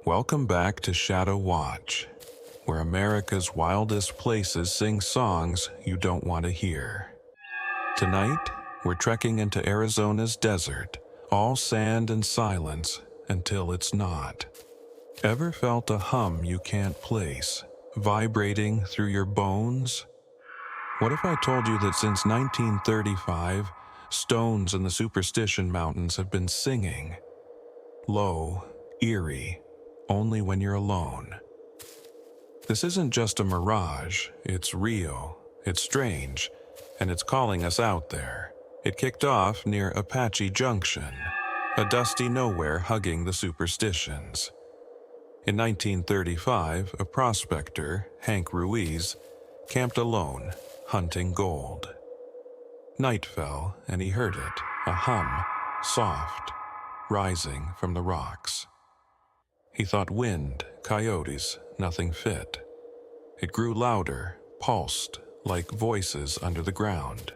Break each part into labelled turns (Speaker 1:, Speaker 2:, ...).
Speaker 1: Welcome back to Shadow Watch, where America's wildest places sing songs you don't want to hear. Tonight, we're trekking into Arizona's desert, all sand and silence until it's not. Ever felt a hum you can't place, vibrating through your bones? What if I told you that since 1935, stones in the Superstition Mountains have been singing? Low, eerie, only when you're alone. This isn't just a mirage, it's real, it's strange, and it's calling us out there. It kicked off near Apache Junction, a dusty nowhere hugging the superstitions. In 1935, a prospector, Hank Ruiz, camped alone, hunting gold. Night fell, and he heard it, a hum, soft, rising from the rocks. He thought wind, coyotes, nothing fit. It grew louder, pulsed, like voices under the ground.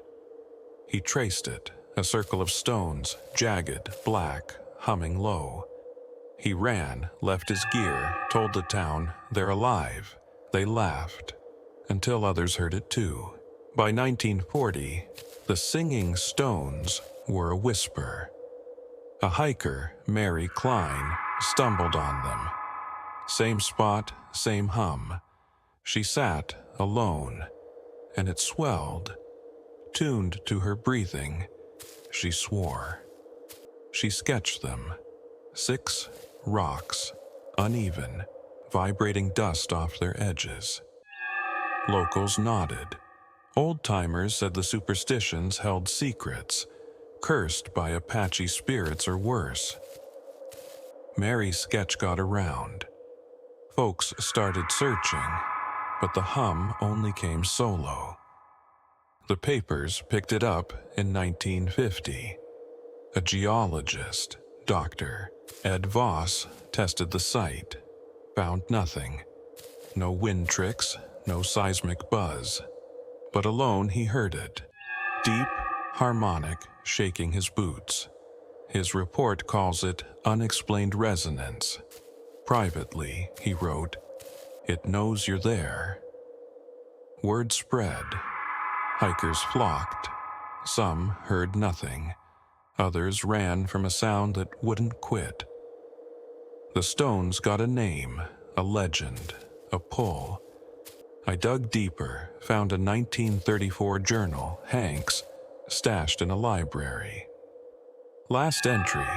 Speaker 1: He traced it, a circle of stones, jagged, black, humming low. He ran, left his gear, told the town, they're alive. They laughed, until others heard it too. By 1940, the singing stones were a whisper. A hiker, Mary Klein, stumbled on them. Same spot, same hum. She sat alone, and it swelled. Tuned to her breathing, she swore. She sketched them. 6 rocks, uneven, vibrating dust off their edges. Locals nodded. Old-timers said the superstitions held secrets, cursed by Apache spirits or worse. Mary's sketch got around. Folks started searching, but the hum only came solo. The papers picked it up in 1950. A geologist, Dr. Ed Voss, tested the site, found nothing. No wind tricks, no seismic buzz. But alone he heard it, deep, harmonic, shaking his boots. His report calls it unexplained resonance. Privately, he wrote, "It knows you're there." Word spread. Hikers flocked. Some heard nothing. Others ran from a sound that wouldn't quit. The stones got a name, a legend, a pull. I dug deeper, found a 1934 journal, Hank's, stashed in a library. Last entry.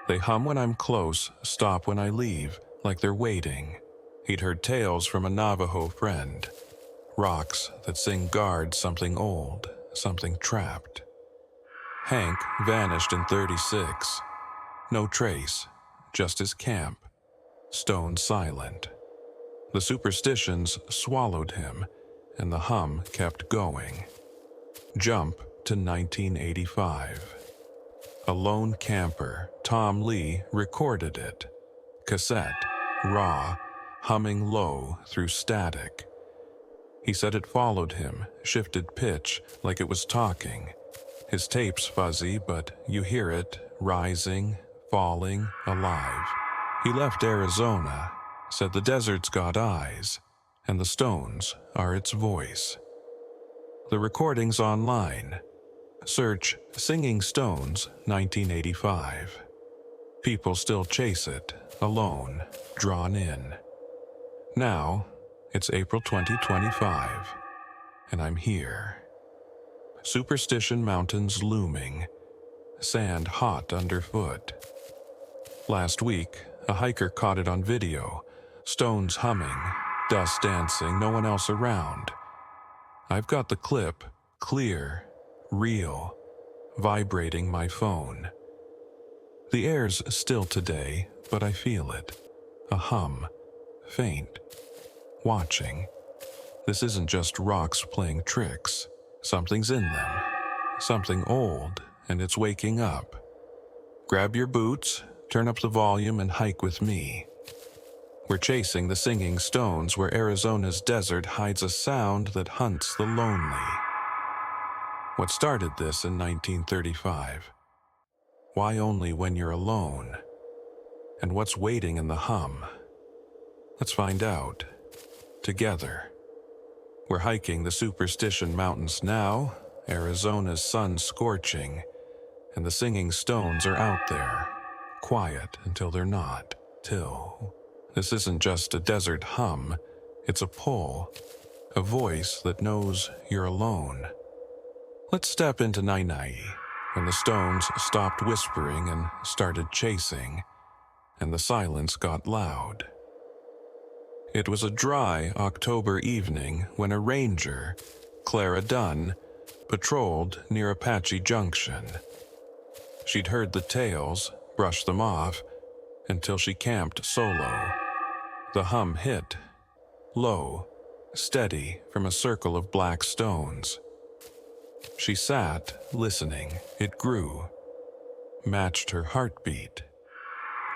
Speaker 1: They hum when I'm close, stop when I leave, like they're waiting. He'd heard tales from a Navajo friend. Rocks that sing guard something old, something trapped. Hank vanished in 36. No trace, just his camp. Stone silent. The superstitions swallowed him, and the hum kept going. Jump to 1985. A lone camper, Tom Lee, recorded it. Cassette, raw, humming low through static. He said it followed him, shifted pitch like it was talking. His tape's fuzzy, but you hear it, rising, falling, alive. He left Arizona, said the desert's got eyes, and the stones are its voice. The recording's online. Search Singing Stones 1985. People still chase it, alone, drawn in. Now, it's April 2025, and I'm here. Superstition Mountains looming, sand hot underfoot. Last week, a hiker caught it on video, stones humming, dust dancing, no one else around. I've got the clip, clear, real, vibrating my phone. The air's still today, but I feel it. A hum, faint, watching. This isn't just rocks playing tricks. Something's in them. Something old, and it's waking up. Grab your boots, turn up the volume, and hike with me. We're chasing the singing stones where Arizona's desert hides a sound that hunts the lonely. What started this in 1935? Why only when you're alone? And what's waiting in the hum, Let's find out. Together. We're hiking the Superstition Mountains now, Arizona's sun scorching, and the singing stones are out there, quiet until they're not. This isn't just a desert hum, it's a pull, a voice that knows you're alone. Let's step into Nainai, when the stones stopped whispering and started chasing, and the silence got loud. It was a dry October evening when a ranger, Clara Dunn, patrolled near Apache Junction. She'd heard the tales, brushed them off, until she camped solo. The hum hit, low, steady from a circle of black stones. She sat, listening. It grew, matched her heartbeat,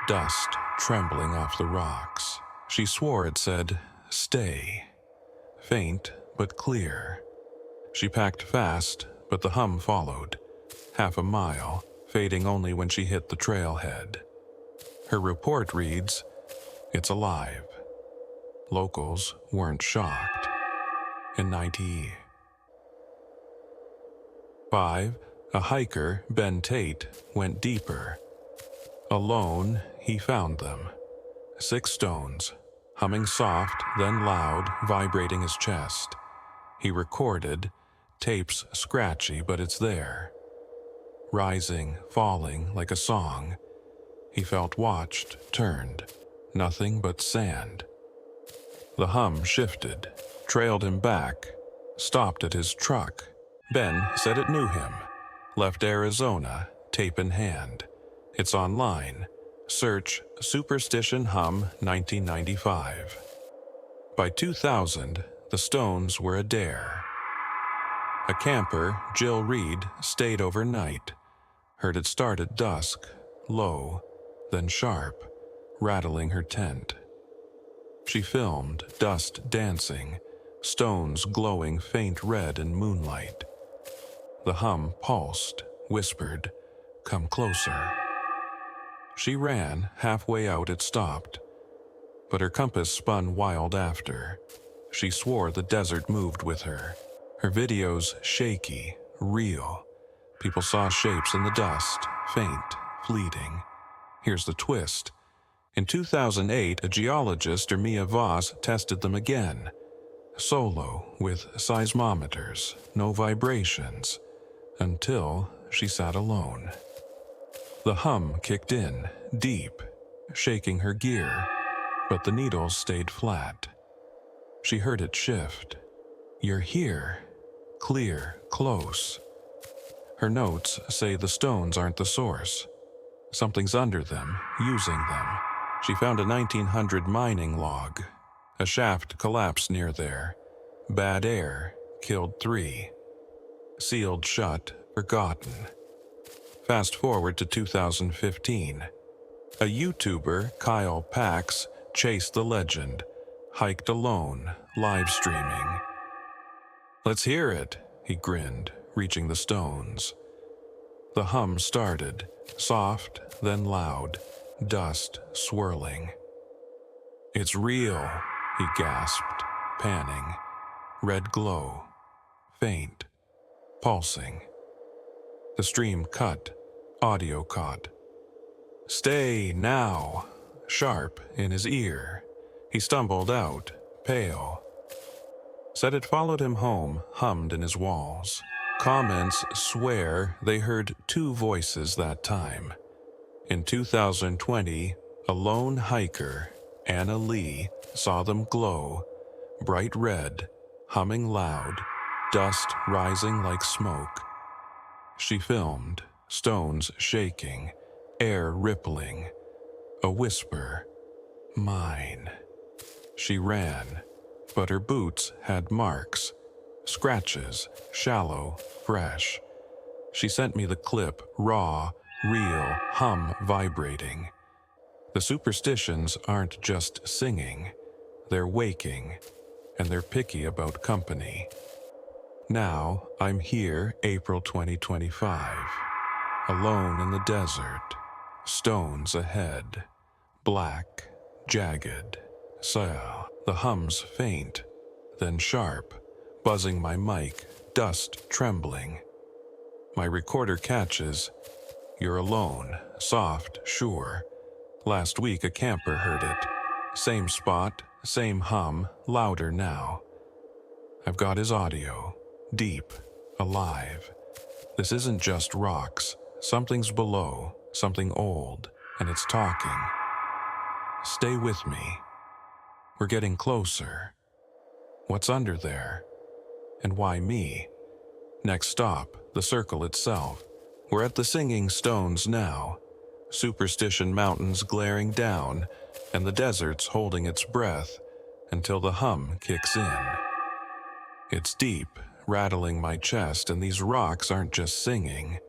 Speaker 1: dust trembling off the rocks. She swore it said, "Stay." Faint but clear. She packed fast, but the hum followed, half a mile, fading only when she hit the trailhead. Her report reads, "It's alive." Locals weren't shocked. In 1995, a hiker, Ben Tate, went deeper. Alone, he found them. 6 stones, humming soft, then loud, vibrating his chest. He recorded, tapes scratchy, but it's there. Rising, falling like a song. He felt watched, turned, nothing but sand. The hum shifted, trailed him back, stopped at his truck. Ben said it knew him, left Arizona, tape in hand. It's online. Search Superstition Hum 1995. By 2000, the stones were a dare. A camper, Jill Reed, stayed overnight. Heard it start at dusk, low, then sharp, rattling her tent. She filmed dust dancing, stones glowing faint red in moonlight. The hum pulsed, whispered, "Come closer." She ran, halfway out it stopped, but her compass spun wild after. She swore the desert moved with her. Her videos shaky, real. People saw shapes in the dust, faint, fleeting. Here's the twist. In 2008, a geologist, Mia Voss, tested them again. Solo, with seismometers, no vibrations, until she sat alone. The hum kicked in, deep, shaking her gear, but the needles stayed flat. She heard it shift. "You're here. Clear, close." Her notes say the stones aren't the source. Something's under them, using them. She found a 1900 mining log. A shaft collapsed near there. Bad air, killed 3. Sealed shut, forgotten. Fast forward to 2015. A YouTuber, Kyle Pax, chased the legend, hiked alone, live streaming. "Let's hear it," he grinned, reaching the stones. The hum started, soft, then loud, dust swirling. "It's real," he gasped, panning. Red glow, faint, pulsing. The stream cut, audio caught. "Stay now," sharp in his ear. He stumbled out, pale. Said it followed him home, hummed in his walls. Comments swear they heard 2 voices that time. In 2020, a lone hiker, Anna Lee, saw them glow, bright red, humming loud, dust rising like smoke. She filmed, stones shaking, air rippling, a whisper, "Mine." She ran, but her boots had marks, scratches, shallow, fresh. She sent me the clip, raw, real, hum vibrating. The superstitions aren't just singing, they're waking, and they're picky about company. Now, I'm here, April 2025, alone in the desert, stones ahead, black, jagged, The hums faint, then sharp, buzzing my mic, dust trembling. My recorder catches, "You're alone, soft, sure. Last week a camper heard it. Same spot, same hum, louder now." I've got his audio, deep, alive. This isn't just rocks. Something's below, something old, and it's talking. Stay with me. We're getting closer. What's under there? And why me? Next stop, the circle itself. We're at the Singing Stones now. Superstition Mountains glaring down, and the desert's holding its breath until the hum kicks in. It's deep, rattling my chest, and these rocks aren't just singing.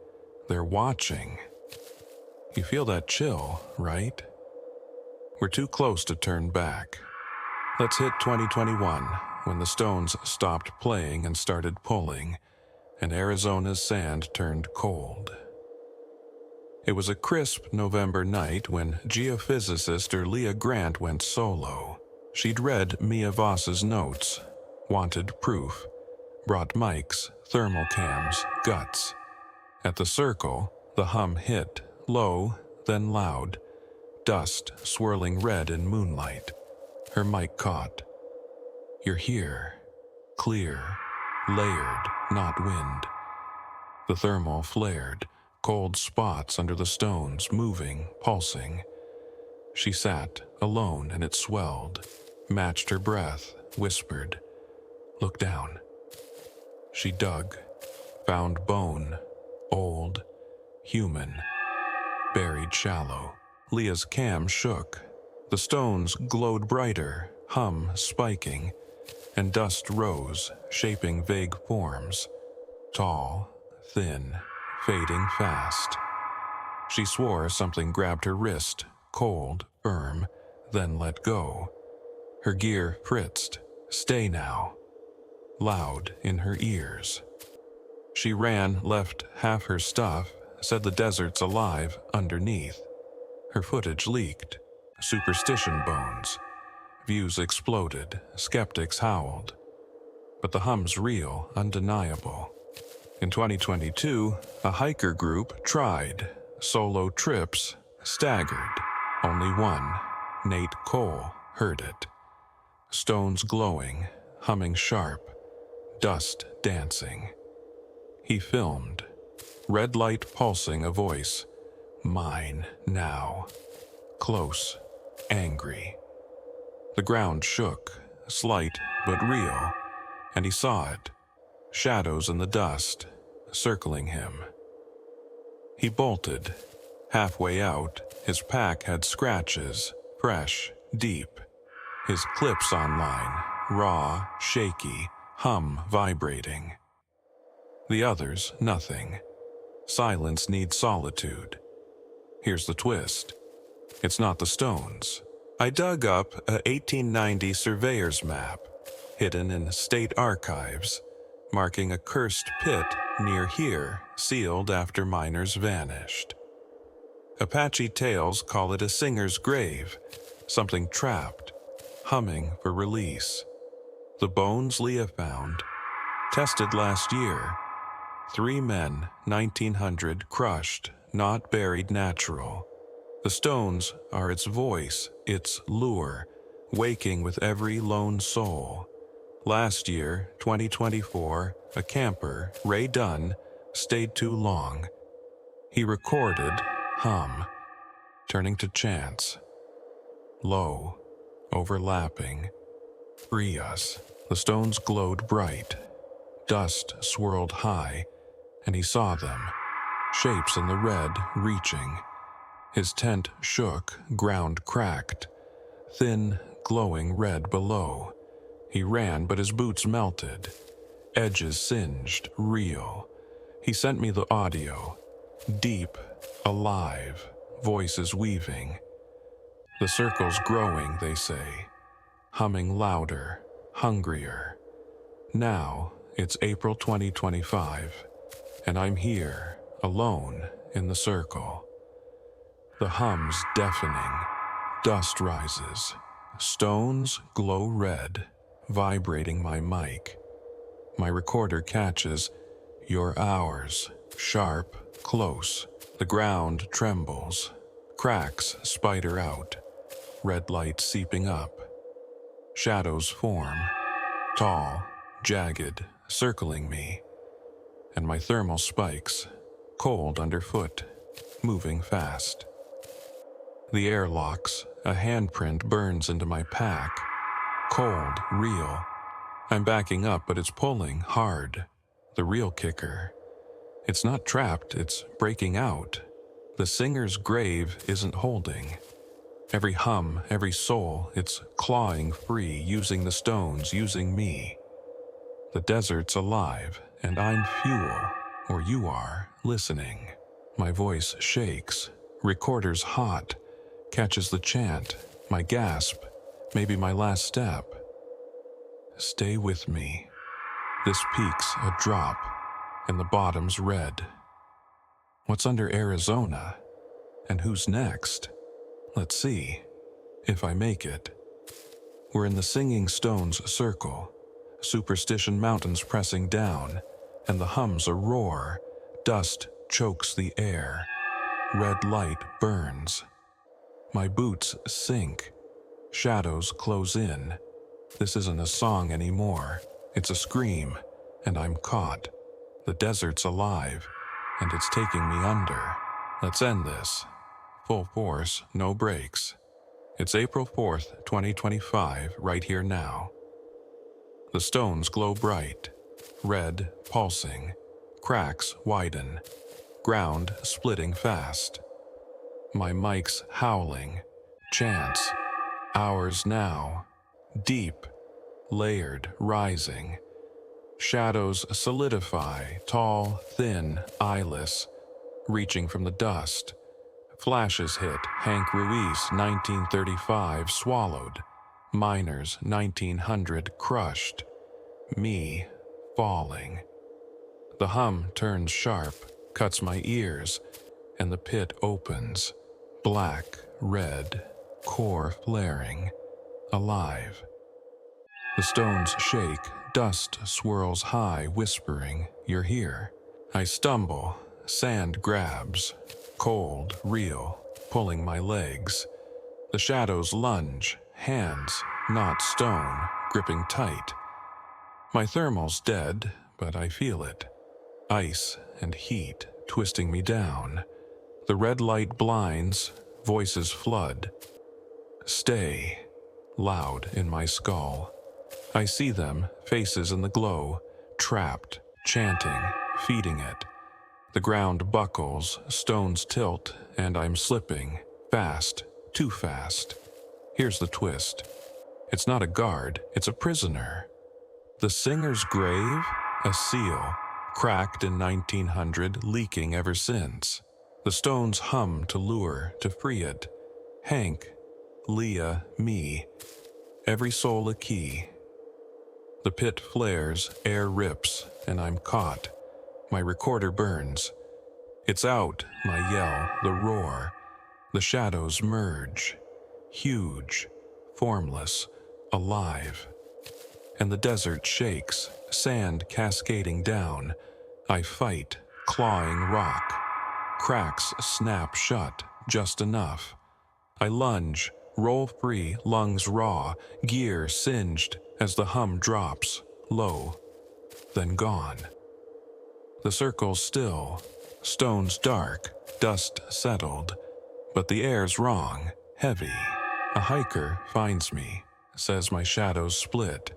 Speaker 1: They're watching. You feel that chill, right? We're too close to turn back. Let's hit 2021, when the Stones stopped playing and started pulling, and Arizona's sand turned cold. It was a crisp November night when geophysicist Leah Grant went solo. She'd read Mia Voss's notes, wanted proof, brought mics, thermal cams, guts. At the circle, the hum hit, low, then loud, dust swirling red in moonlight. Her mic caught. "You're here. Clear. Layered, not wind." The thermal flared, cold spots under the stones, moving, pulsing. She sat, alone, and it swelled, matched her breath, whispered, "Look down." She dug, found bone, old, human, buried shallow. Leah's cam shook. The stones glowed brighter, hum spiking, and dust rose, shaping vague forms. Tall, thin, fading fast. She swore something grabbed her wrist, cold, firm, then let go. Her gear fritzed. "Stay now." Loud in her ears. She ran, left half her stuff, said the desert's alive underneath. Her footage leaked. Superstition bones. Views exploded, skeptics howled. But the hum's real, undeniable. In 2022, a hiker group tried. Solo trips, staggered. Only one, Nate Cole, heard it. Stones glowing, humming sharp, dust dancing. He filmed. Red light pulsing, a voice. "Mine, now." Close, angry. The ground shook, slight but real, and he saw it. Shadows in the dust, circling him. He bolted. Halfway out, his pack had scratches, fresh, deep. His clips online, raw, shaky, hum vibrating. The others, nothing. Silence needs solitude. Here's the twist. It's not the stones. I dug up a 1890 surveyor's map, hidden in state archives, marking a cursed pit near here, sealed after miners vanished. Apache tales call it a singer's grave, something trapped, humming for release. The bones Leah found, tested last year. 3 men, 1900, crushed, not buried natural. The stones are its voice, its lure, waking with every lone soul. Last year, 2024, a camper, Ray Dunn, stayed too long. He recorded hum, turning to chants. Low, overlapping. "Free us." The stones glowed bright. Dust swirled high, and he saw them, shapes in the red reaching. His tent shook, ground cracked. Thin, glowing red below. He ran, but his boots melted. Edges singed, real. He sent me the audio. Deep, alive, voices weaving. The circle's growing, they say. Humming louder, hungrier. Now, it's April 2025, and I'm here, alone, in the circle. The hum's deafening. Dust rises. Stones glow red, vibrating my mic. My recorder catches your hours, sharp, close. The ground trembles. Cracks spider out. Red light seeping up. Shadows form, tall, jagged, circling me. And my thermal spikes, cold underfoot, moving fast. The air locks, a handprint burns into my pack. Cold, real. I'm backing up, but it's pulling hard. The real kicker. It's not trapped, it's breaking out. The singer's grave isn't holding. Every hum, every soul, it's clawing free, using the stones, using me. The desert's alive, and I'm fuel, or you are, listening. My voice shakes, recorder's hot, catches the chant, my gasp, maybe my last step. Stay with me. This peak's a drop, and the bottom's red. What's under Arizona? And who's next? Let's see, if I make it. We're in the Singing Stones circle, Superstition Mountains pressing down, and the hum's a roar. Dust chokes the air. Red light burns. My boots sink. Shadows close in. This isn't a song anymore. It's a scream, and I'm caught. The desert's alive, and it's taking me under. Let's end this. Full force, no breaks. It's April 4th, 2025, right here now. The stones glow bright, red, pulsing. Cracks widen, ground splitting fast. My mic's howling, chants, hours now, deep, layered, rising. Shadows solidify, tall, thin, eyeless, reaching from the dust. Flashes hit, Hank Ruiz, 1935, swallowed. Miners, 1900, crushed. Me, falling. The hum turns sharp, cuts my ears, and the pit opens. Black, red, core flaring, alive. The stones shake, dust swirls high, whispering, "You're here." I stumble, sand grabs, cold, real, pulling my legs. The shadows lunge, hands, not stone, gripping tight. My thermal's dead, but I feel it. Ice and heat twisting me down. The red light blinds, voices flood. Stay, loud in my skull. I see them, faces in the glow, trapped, chanting, feeding it. The ground buckles, stones tilt, and I'm slipping, fast, too fast. Here's the twist. It's not a guard, it's a prisoner. The singer's grave? A seal, cracked in 1900, leaking ever since. The stones hum to lure, to free it. Hank, Leah, me, every soul a key. The pit flares, air rips, and I'm caught. My recorder burns. It's out, my yell, the roar. The shadows merge. Huge, formless, alive. And the desert shakes, sand cascading down. I fight, clawing rock. Cracks snap shut, just enough. I lunge, roll free, lungs raw, gear singed as the hum drops, low, then gone. The circle's still, stones dark, dust settled, but the air's wrong, heavy. A hiker finds me, says my shadows split.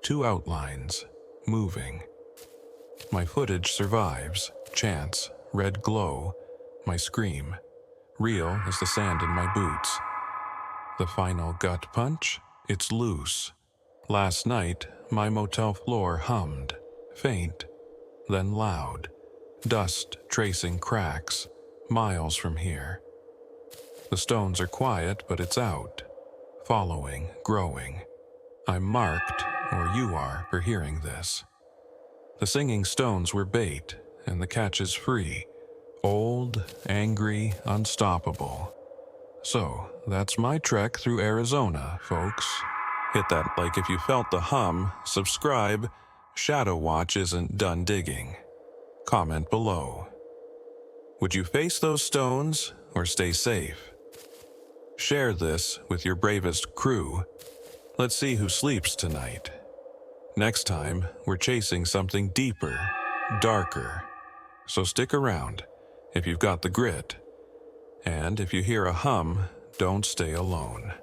Speaker 1: Two outlines, moving. My footage survives, chants, red glow, my scream. Real as the sand in my boots. The final gut punch? It's loose. Last night, my motel floor hummed, faint, then loud. Dust tracing cracks, miles from here. The stones are quiet, but it's out. Following, growing. I'm marked, or you are, for hearing this. The singing stones were bait, and the catch is free. Old, angry, unstoppable. So, that's my trek through Arizona, folks. Hit that like if you felt the hum, subscribe. Shadow Watch isn't done digging. Comment below. Would you face those stones or stay safe? Share this with your bravest crew. Let's see who sleeps tonight. Next time, we're chasing something deeper, darker. So stick around if you've got the grit. And if you hear a hum, don't stay alone.